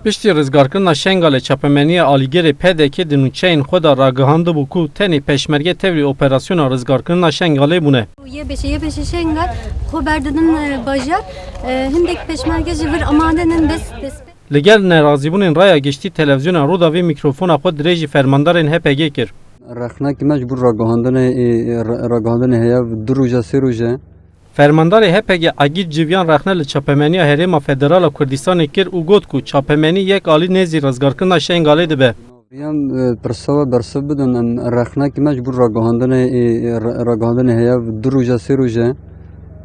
Piştî rizgarkirina Şengalê çapemeniya alîgerê PDK di nûçeyên xwe de ragihandibû ku tenê peşmerge tevlî operasyona rizgarkirina Şengalê bûne. Yê beşê Şengal xwe berdidin bajar hindek peşmerge ji vir amadenin dest Li gel nerazîbûnên raya giştî televizyona Rûdawê mîkrofona xwe dirêjî fermandarên HPG kir. Rexnekî mecbûr ragihandinê heye du roja sê roje. Fermandarê HPG Agît Civyan rexne li çapemeniya Herêma Federal a Kurdistanê kir û got ku çapemenî yek alî nêzî rizgarkirina Şengalê dibe. Yan pirsava bersiv bidin em rexnekî mecbûr ragihandinê heye du roja sê roje.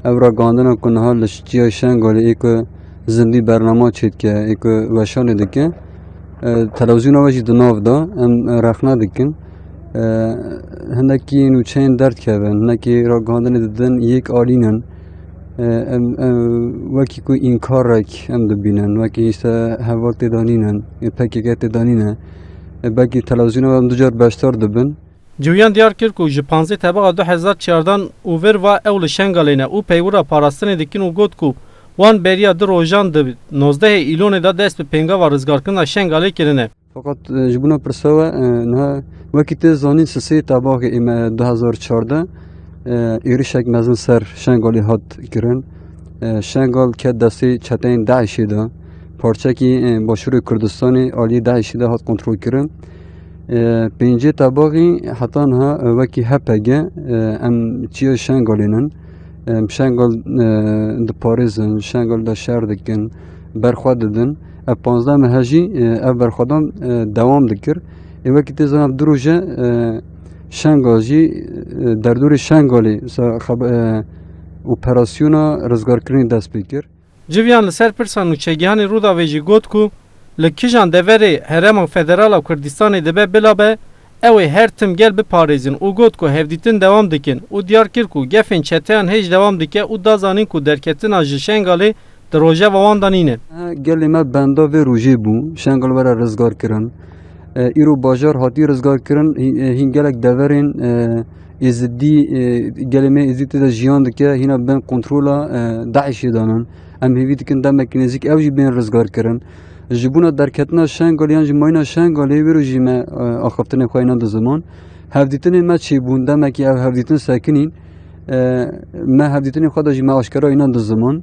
Ev ragihandina ku niha li çiya Şengalê ku zindî bernama çêdike ku weşanê dike. Televizyona we jî di nav da em rexne dikin. Hindekî nûçeyên derdkevin, hinekî ragihandinê didin yek alînin. Wekî ku înkarek em dibînin, wekî îşte heval tê danînin, PKK tê danîne. Belkî televizyona we em du car beşdar dibin. Civyan diyar kir ku ji 15 tebaqa 2004 û vir va ew li Şengalê ne û peywira parastinê dikin û got ku wan beriya di rojan di 19 îlonê da dest bi pêngava rizgarkirina Şengalê kirine. Fakat ji bûna pirsava niha wekî tê zanîn sisê tebaxê ême 2014 êrişek mezin ser Şengalê hat kirin. Şengal ket destê çeteyên Daişê de parçekî Başûrê Kurdistanê aliyê Daişê de hat kontrol kirin. Pêncê tebaxê heta niha wekî HPG em çiya Şengalê nin. Şengal diparêzin, Şengal de şer dikin, berxwe didin. Ev 15 mehe jî ev berxwedan dewam dikir. Wekî tê zanin du roje Şengal jî derdorê Şengalê operasyona rizgarkirinê dest pê kir. Civyan li ser pirsa nûçegihanê Rûdawê jî got ku li kîjan deverê Herêma Federal a Kurdistanê dibe bilabe ew ê her tim gel biparêzin û got ku hevdîtin dewam dikin û diyar kir ku gefên çeteyan hêj dewam dike û da zanîn ku derketina ji Şengalê di rojeva wan danîne. Gelê me benda vê rojê bû, Şengal were rizgar kirin. Îro bajar hatî rizgar kirin, hîn gelek deverên êzidî gelê me êzîdî de jiyan dike hîna bên kontrola Daişê danin. Em hêvî dikin demekî nêzik ew jî bên rizgar kirin. Ji bûna derketina Şengalê yan ji mayîna Şengalê wê ro jî me axaftinê xwe hêna di ziman. Hevdîtinê me çêbûn demekî ev hevdîtin sekinîn. Me hevdîtinê xwe de jî me aşkera hêna di ziman.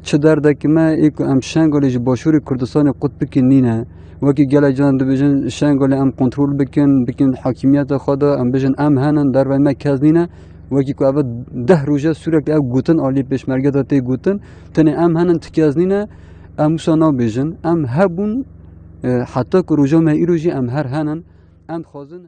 Çi derdekî me ê ku em Şengalê ji Başûrê Kurdistanê qut bikin nîne. Wekî gelek can dibêjin Şengalê em kontrol bikin hakîmiyeta xwe de em bêjin em henin derve me kez nîne. Wekî ku ev 10 roje sürekli ev gotin alî pêşmerge de tê gotin. Tenê em henin tikez nîne. Em wisa nabêjin. Em hebûn heta ku roja me îro jî em her henin. Em dixwazin